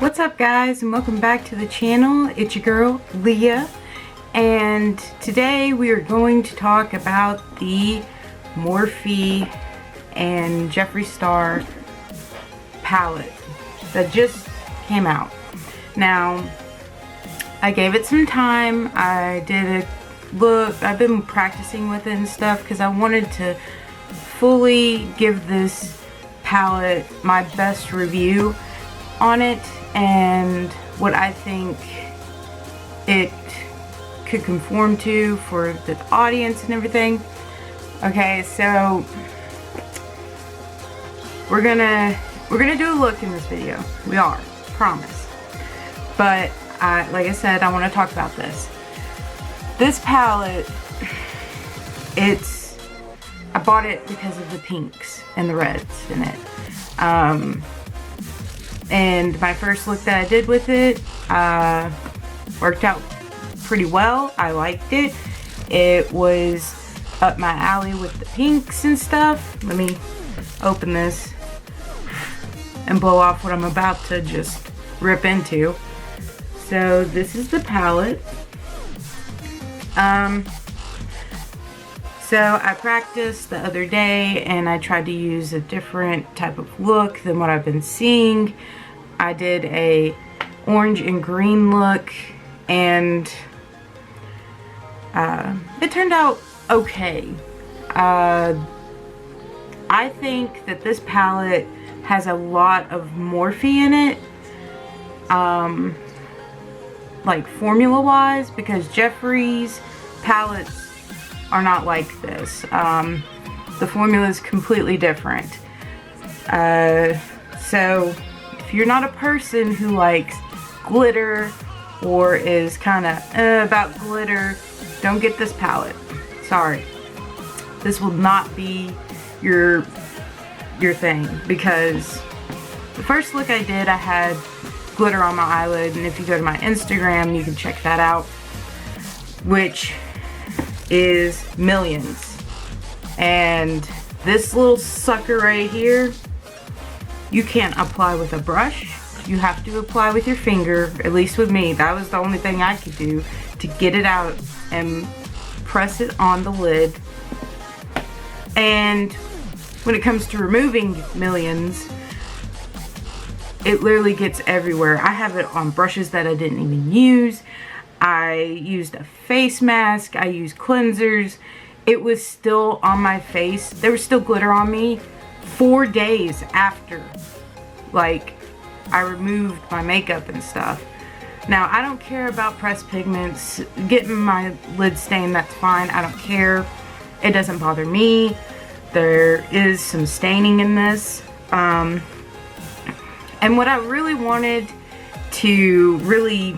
What's up, guys, and welcome back to the channel. It's your girl Leah, and today we are going to talk about the Morphe and Jeffree Star palette that just came out. Now, I gave it some time. I did a look. I've been practicing with it and stuff because I wanted to fully give this palette my best review on it and what I think it could conform to for the audience and everything. Okay, so we're gonna do a look in this video. We are, promise. But like I said, I want to talk about this. This palette, I bought it because of the pinks and the reds in it. And my first look that I did with it worked out pretty well. I liked it. It was up my alley with the pinks and stuff. Let me open this and blow off what I'm about to just rip into. So this is the palette. So I practiced the other day and I tried to use a different type of look than what I've been seeing. I did a orange and green look and it turned out okay. I think that this palette has a lot of Morphe in it, like formula wise, because Jeffree's palettes are not like this. The formula is completely different. So if you're not a person who likes glitter or is kind of about glitter, don't get this palette. Sorry. This will not be your thing, because the first look I did, I had glitter on my eyelid, and if you go to my Instagram, you can check that out, which is millions. And this little sucker right here, you can't apply with a brush. You have to apply with your finger, at least with me. That was the only thing I could do to get it out and press it on the lid. And when it comes to removing millions, it literally gets everywhere. I have it on brushes that I didn't even use. I used a face mask. I used cleansers. It was still on my face. There was still glitter on me 4 days after, like, I removed my makeup and stuff. Now, I don't care about pressed pigments. Getting my lid stained, that's fine. I don't care. It doesn't bother me. There is some staining in this. And what I really wanted to really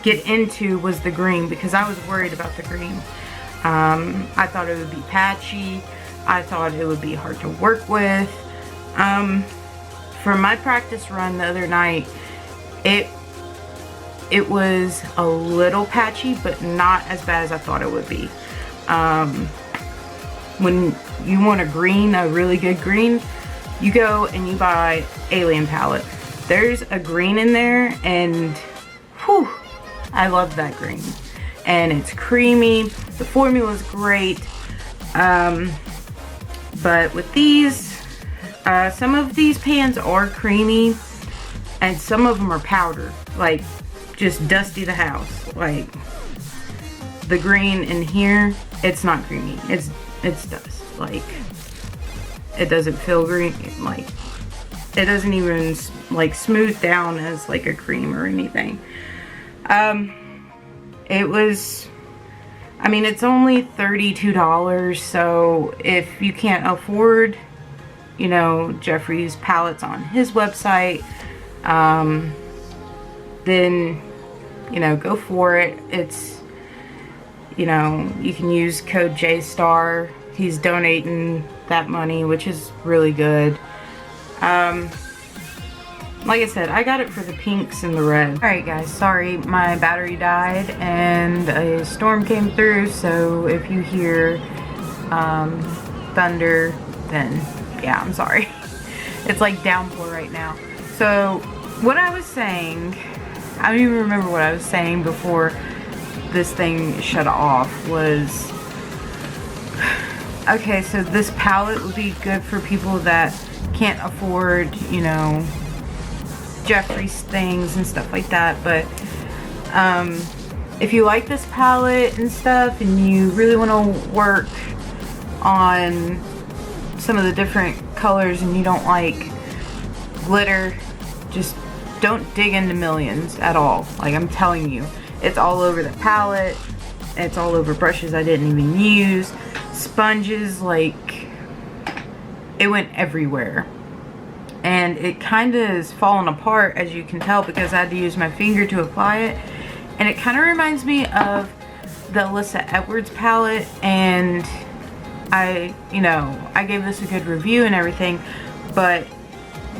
get into was the green, because I was worried about the green. I thought it would be patchy. I thought it would be hard to work with. For my practice run the other night, it was a little patchy, but not as bad as I thought it would be. When you want a green, a really good green, you go and you buy Alien palette. There's a green in there, and whew, I love that green. And it's creamy. The formula is great. But with these, some of these pans are creamy, and some of them are powder, like just dusty the house. Like the green in here, it's not creamy. It's dust. Like, it doesn't feel green. Like, it doesn't even like smooth down as like a cream or anything. It was, I mean, it's only $32, so if you can't afford, you know, Jeffree's palettes on his website, then, you know, go for it. It's, you know, you can use code JSTAR. He's donating that money, which is really good. Like I said, I got it for the pinks and the red. Alright guys, sorry, my battery died and a storm came through, so if you hear thunder, then yeah, I'm sorry. It's like downpour right now. So what I was saying, I don't even remember what I was saying before this thing shut off, was, okay, so this palette would be good for people that can't afford, you know, Jeffree's things and stuff like that. But if you like this palette and stuff and you really want to work on some of the different colors and you don't like glitter, just don't dig into Millions at all. Like, I'm telling you, it's all over the palette, it's all over brushes I didn't even use, sponges, like, it went everywhere. And it kind of is falling apart, as you can tell, because I had to use my finger to apply it. And it kind of reminds me of the Alyssa Edwards palette, and I gave this a good review and everything, but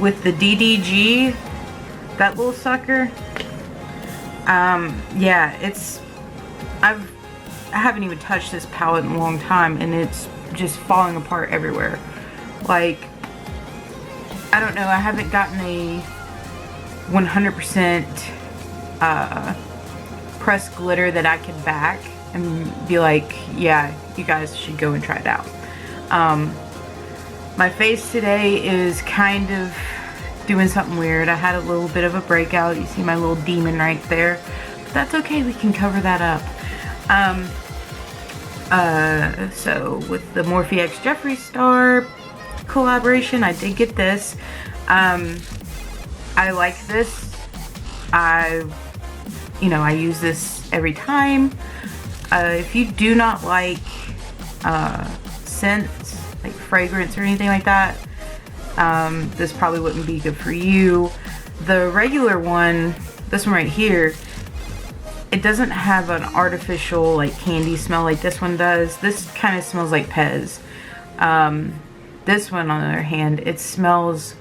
with the DDG, that little sucker, yeah, I haven't even touched this palette in a long time, and it's just falling apart everywhere. Like, I don't know, I haven't gotten a 100% pressed glitter that I can back and be like, yeah, you guys should go and try it out. My face today is kind of doing something weird. I had a little bit of a breakout. You see my little demon right there. But that's okay, we can cover that up. So with the Morphe X Jeffree Star collaboration, I did get this. I like this. I use this every time. If you do not like scents, like fragrance or anything like that, this probably wouldn't be good for you. The regular one, this one right here, it doesn't have an artificial like candy smell like this one does. This kind of smells like Pez. This one, on the other hand, it smells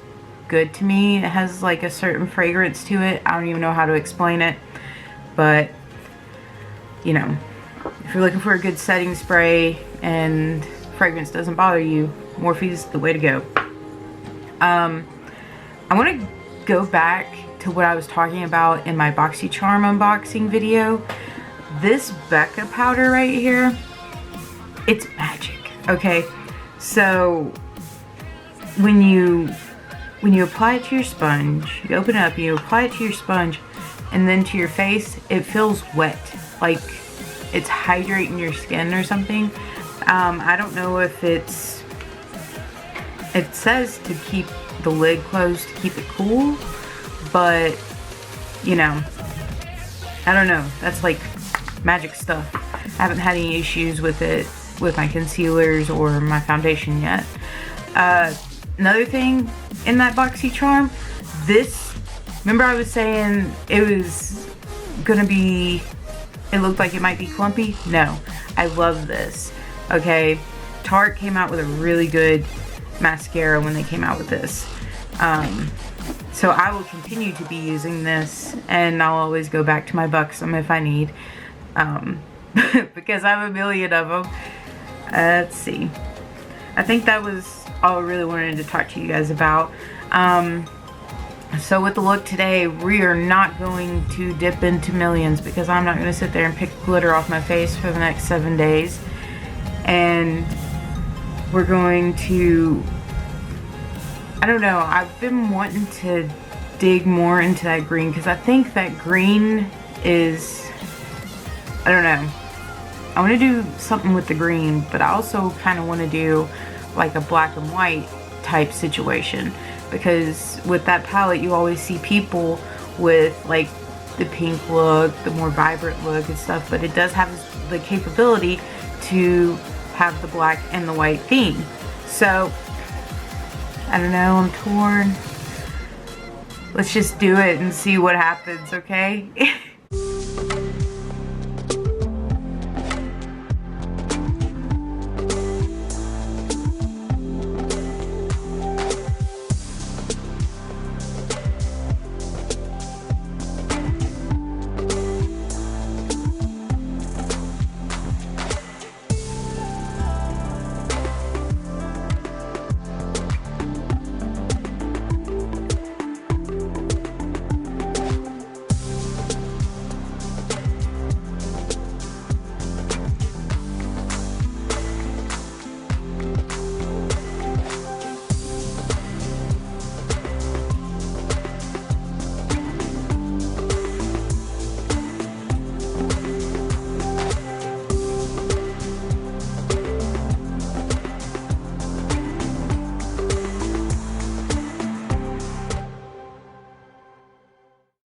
good to me. It has like a certain fragrance to it. I don't even know how to explain it, but you know, if you're looking for a good setting spray and fragrance doesn't bother you, Morphe's the way to go. I want to go back to what I was talking about in my BoxyCharm unboxing video. This Becca powder right here, it's magic. Okay, so when you apply it to your sponge, you open it up, you apply it to your sponge, and then to your face, it feels wet, like it's hydrating your skin or something. I don't know if it says to keep the lid closed to keep it cool, but you know, I don't know, that's like magic stuff. I haven't had any issues with it with my concealers or my foundation yet. Another thing in that BoxyCharm, this, remember I was saying it was gonna be, it looked like it might be clumpy? No, I love this. Okay, Tarte came out with a really good mascara when they came out with this. So I will continue to be using this, and I'll always go back to my Buxom if I need, because I have a million of them. Let's see. I think that was all I really wanted to talk to you guys about. So with the look today, we are not going to dip into Millions, because I'm not going to sit there and pick glitter off my face for the next 7 days. And we're going to, I don't know, I've been wanting to dig more into that green, because I think that green is, I don't know, I want to do something with the green, but I also kind of want to do like a black and white type situation, because with that palette you always see people with like the pink look, the more vibrant look and stuff, but it does have the capability to have the black and the white theme. So I don't know, I'm torn. Let's just do it and see what happens, okay?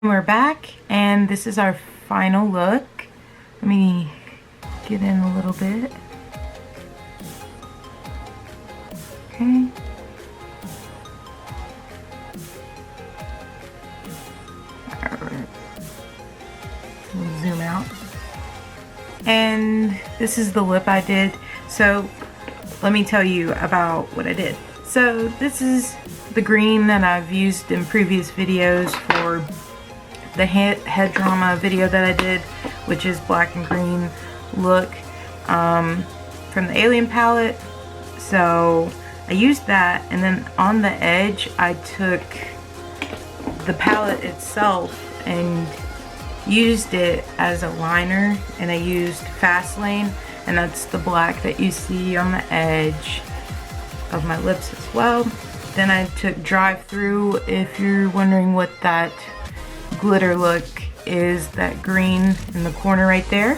We're back, and this is our final look. Let me get in a little bit. Okay. Alright. We'll zoom out. And this is the lip I did. So let me tell you about what I did. So this is the green that I've used in previous videos for the head drama video that I did, which is black and green look from the Alien palette. So I used that, and then on the edge I took the palette itself and used it as a liner, and I used Fast Lane, and that's the black that you see on the edge of my lips as well. Then I took Drive Through, if you're wondering what that glitter look is, that green in the corner right there.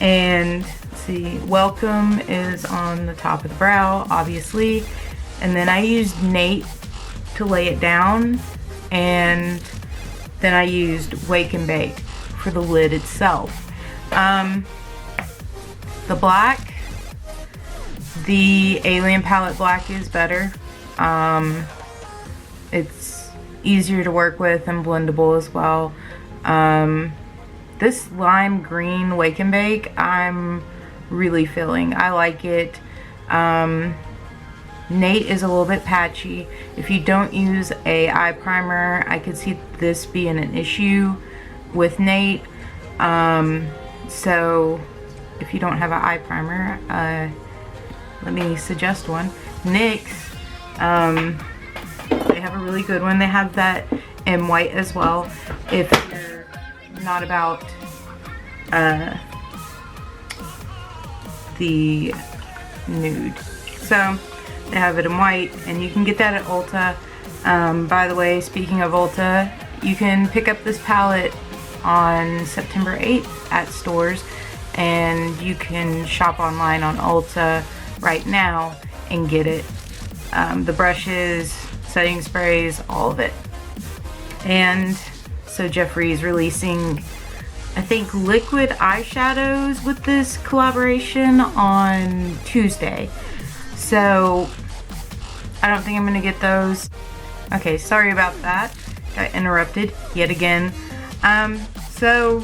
And let's see, Welcome is on the top of the brow, obviously. And then I used Nate to lay it down, and then I used Wake and Bake for the lid itself. The black, the Alien palette black is better. It's easier to work with and blendable as well. This lime green Wake and Bake, I'm really feeling. I like it. Nate is a little bit patchy. If you don't use a eye primer, I could see this being an issue with Nate. So if you don't have an eye primer, let me suggest one. NYX, they have a really good one. They have that in white as well, if you're not about the nude. So they have it in white, and you can get that at Ulta. By the way, speaking of Ulta, you can pick up this palette on September 8th at stores, and you can shop online on Ulta right now and get it. The brushes, setting sprays, all of it. And so Jeffree is releasing, I think, liquid eyeshadows with this collaboration on Tuesday. So I don't think I'm gonna get those. Okay, sorry about that. Got interrupted yet again. So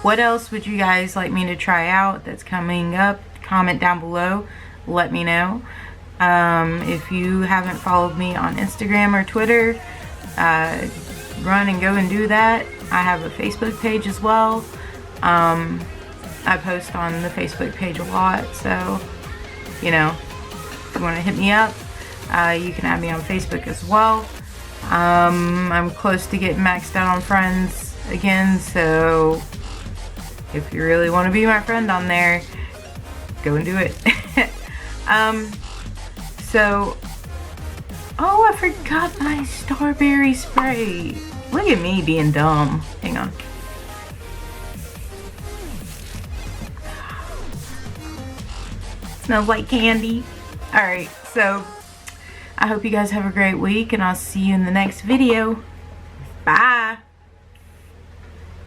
what else would you guys like me to try out that's coming up? Comment down below, let me know. If you haven't followed me on Instagram or Twitter, run and go and do that. I have a Facebook page as well. I post on the Facebook page a lot, so you know, if you want to hit me up, you can add me on Facebook as well. I'm close to getting maxed out on friends again, so if you really want to be my friend on there, go and do it. So, oh, I forgot my strawberry spray. Look at me being dumb. Hang on. Smells like candy. Alright, so I hope you guys have a great week, and I'll see you in the next video.